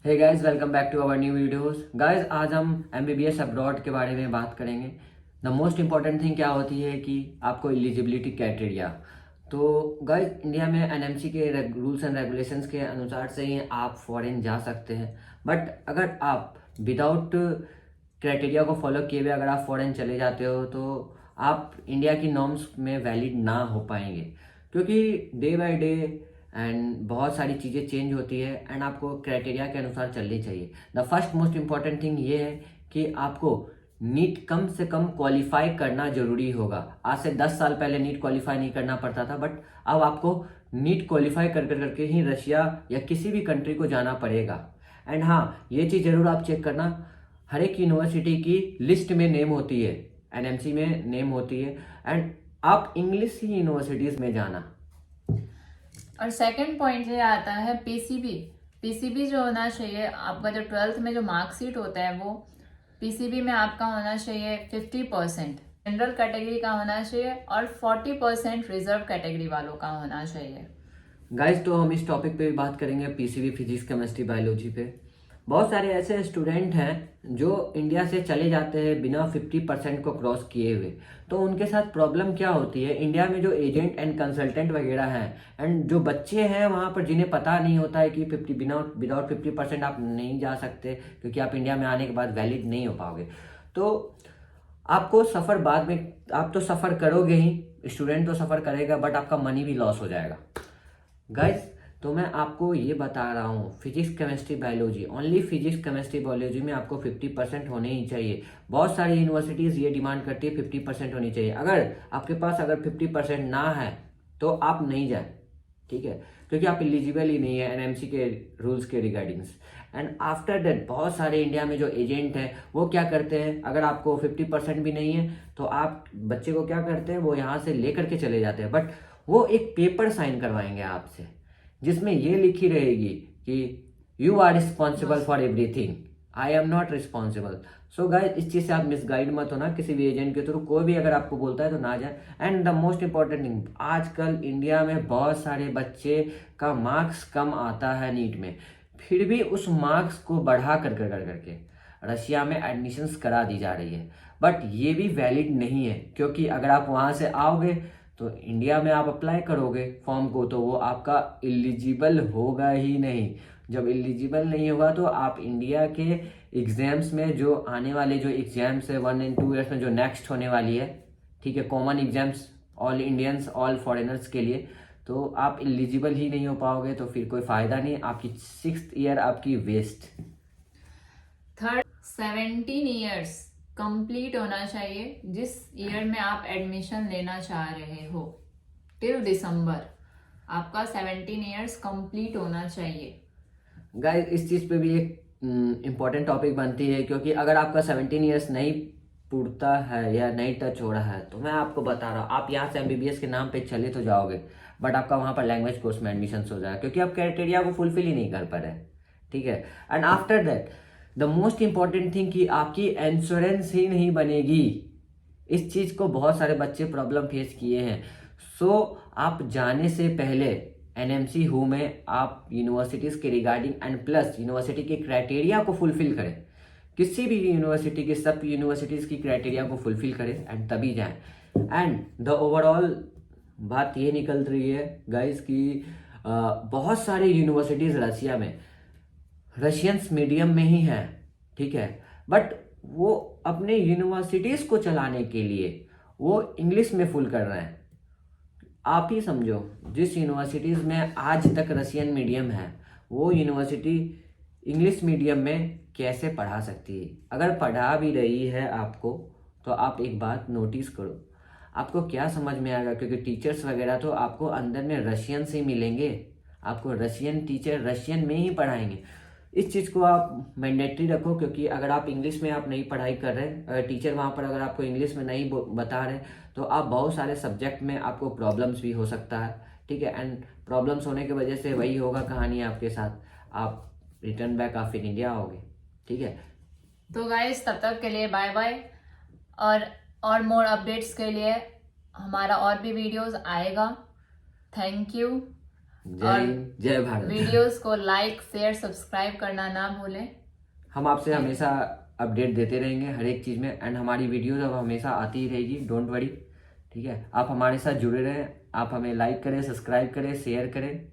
Hey guys, welcome back to our new videos. Guys, आज हम MBBS abroad के बारे में बात करेंगे। द मोस्ट इंपॉर्टेंट थिंग क्या होती है कि आपको एलिजिबिलिटी क्राइटेरिया। तो गाइस, इंडिया में एनएमसी के रूल्स एंड रेगुलेशंस के अनुसार से ही आप फॉरेन जा सकते हैं। बट अगर आप विदाउट क्राइटेरिया को फॉलो किए हुए अगर आप फॉरेन चले जाते हो तो आप इंडिया की नॉर्म्स में वैलिड ना हो पाएंगे, क्योंकि डे बाय डे एंड बहुत सारी चीज़ें चेंज होती है एंड आपको क्राइटेरिया के अनुसार चलनी चाहिए। The first most important thing ये है कि आपको नीट कम से कम क्वालिफाई करना जरूरी होगा। आज से 10 साल पहले नीट क्वालिफाई नहीं करना पड़ता था, बट अब आपको नीट क्वालिफाई कर कर करके ही रशिया या किसी भी कंट्री को जाना पड़ेगा। एंड हाँ, ये चीज़ जरूर आप चेक करना, हर एक यूनिवर्सिटी की लिस्ट में नेम होती है, एनएमसी में नेम होती है, एंड आप इंग्लिश ही यूनिवर्सिटीज़ में जाना। और सेकंड पॉइंट ये आता है पीसीबी। पीसीबी जो होना चाहिए आपका, जो 12th में जो मार्कशीट होता है वो पीसीबी में आपका होना चाहिए 50% जनरल कैटेगरी का होना चाहिए और 40% रिजर्व कैटेगरी वालों का होना चाहिए। गाइस, तो हम इस टॉपिक पे भी बात करेंगे, पीसीबी, फिजिक्स, केमिस्ट्री, बायोलॉजी पे। बहुत सारे ऐसे स्टूडेंट हैं जो इंडिया से चले जाते हैं बिना 50% को क्रॉस किए हुए। तो उनके साथ प्रॉब्लम क्या होती है, इंडिया में जो एजेंट एंड कंसल्टेंट वगैरह हैं एंड जो बच्चे हैं वहाँ पर, जिन्हें पता नहीं होता है कि 50 बिना विदाउट 50% आप नहीं जा सकते, क्योंकि आप इंडिया में आने के बाद वैलिड नहीं हो पाओगे। तो आपको सफ़र बाद में, आप तो सफ़र करोगे ही, स्टूडेंट तो सफ़र करेगा, बट आपका मनी भी लॉस हो जाएगा। गाइस, तो मैं आपको ये बता रहा हूँ, physics, chemistry, biology, only physics, chemistry, biology में आपको 50% होने ही चाहिए। बहुत सारी यूनिवर्सिटीज़ ये डिमांड करती है 50% होनी चाहिए। अगर आपके पास अगर 50% ना है तो आप नहीं जाए, ठीक है, क्योंकि आप एलिजिबल ही नहीं है एनएमसी के रूल्स के रिगार्डिंग्स। एंड आफ्टर दैट बहुत सारे इंडिया में जो एजेंट हैं वो क्या करते हैं, अगर आपको 50% भी नहीं है तो आप बच्चे को क्या करते हैं, वो यहाँ से लेकर के चले जाते हैं, बट वो एक पेपर साइन करवाएंगे आपसे जिसमें ये लिखी रहेगी कि you are responsible for everything, I am not responsible. So guys, इस चीज़ से आप मिसगाइड मत होना, किसी भी एजेंट के थ्रू कोई भी अगर आपको बोलता है तो ना जाए। And the most important thing, आजकल इंडिया में बहुत सारे बच्चे का मार्क्स कम आता है नीट में, फिर भी उस मार्क्स को बढ़ा कर करके रशिया में एडमिशन्स करा दी जा रही है। बट ये भी वैलिड नहीं है, क्योंकि अगर आप वहाँ से आओगे तो इंडिया में आप अप्लाई करोगे फॉर्म को तो वो आपका एलिजिबल होगा ही नहीं। जब एलिजिबल नहीं होगा तो आप इंडिया के एग्जाम्स में, जो आने वाले जो एग्जाम्स है 1 एंड 2 ईयर्स में जो नेक्स्ट होने वाली है, ठीक है, common exams all Indians all foreigners के लिए, तो आप एलिजिबल ही नहीं हो पाओगे, तो फिर कोई फ़ायदा नहीं, आपकी 6th ईयर आपकी वेस्ट। थर्ड, 17 ईयर्स कंप्लीट होना चाहिए जिस ईयर में आप एडमिशन लेना चाह रहे हो। टिल दिसंबर आपका 17 ईयर्स कंप्लीट होना चाहिए। गाइस, इस चीज़ पे भी एक इम्पॉर्टेंट टॉपिक बनती है, क्योंकि अगर आपका 17 ईयर्स नहीं पूरता है या नहीं टच हो रहा है तो मैं आपको बता रहा हूँ, आप यहाँ से एमबीबीएस के नाम पे चले तो जाओगे, बट आपका वहाँ पर लैंग्वेज कोर्स में एडमिशन हो जाएगा, क्योंकि आप क्राइटेरिया को फुलफिल ही नहीं कर पा रहे, ठीक है। And after that the most important thing कि आपकी इंश्योरेंस ही नहीं बनेगी। इस चीज़ को बहुत सारे बच्चे प्रॉब्लम फेस किए हैं। सो आप जाने से पहले एनएमसी हु में आप यूनिवर्सिटीज़ के रिगार्डिंग एंड प्लस यूनिवर्सिटी के क्राइटेरिया को फुलफिल करें, किसी भी यूनिवर्सिटी की, सब यूनिवर्सिटीज़ की क्राइटेरिया को फुलफिल करें एंड तभी जाएं। एंड द ओवरऑल बात ये निकल रही है गाइस कि बहुत सारे यूनिवर्सिटीज़ रशिया में रशियंस मीडियम में ही हैं, ठीक है, बट वो अपने यूनिवर्सिटीज़ को चलाने के लिए वो इंग्लिश में फुल कर रहे हैं। आप ही समझो, जिस यूनिवर्सिटीज़ में आज तक रशियन मीडियम है वो यूनिवर्सिटी इंग्लिश मीडियम में कैसे पढ़ा सकती है। अगर पढ़ा भी रही है आपको तो आप एक बात नोटिस करो, आपको क्या समझ में आएगा, क्योंकि टीचर्स वगैरह तो आपको अंदर में रशियन से मिलेंगे, आपको रशियन टीचर रशियन में ही पढ़ाएंगे। इस चीज़ को आप मैंडेटरी रखो, क्योंकि अगर आप इंग्लिश में आप नहीं पढ़ाई कर रहे, अगर टीचर वहाँ पर अगर आपको इंग्लिश में नहीं बता रहे तो आप बहुत सारे सब्जेक्ट में आपको प्रॉब्लम्स भी हो सकता है, ठीक है। एंड प्रॉब्लम्स होने की वजह से वही होगा कहानी आपके साथ, आप रिटर्न बैक आप फिर इंडिया आओगे, ठीक है। तो गाइस, तब तक के लिए बाय बाय। और मोर अपडेट्स के लिए हमारा और भी वीडियोस आएगा। Thank you. जय हिंद, जय भारत। वीडियोस को लाइक शेयर सब्सक्राइब करना ना भूलें। हम आपसे हमेशा अपडेट देते रहेंगे हर एक चीज़ में, एंड हमारी वीडियोस अब हमेशा आती ही रहेगी, डोंट वरी। ठीक है, आप हमारे साथ जुड़े रहें, आप हमें लाइक करें, सब्सक्राइब करें, शेयर करें।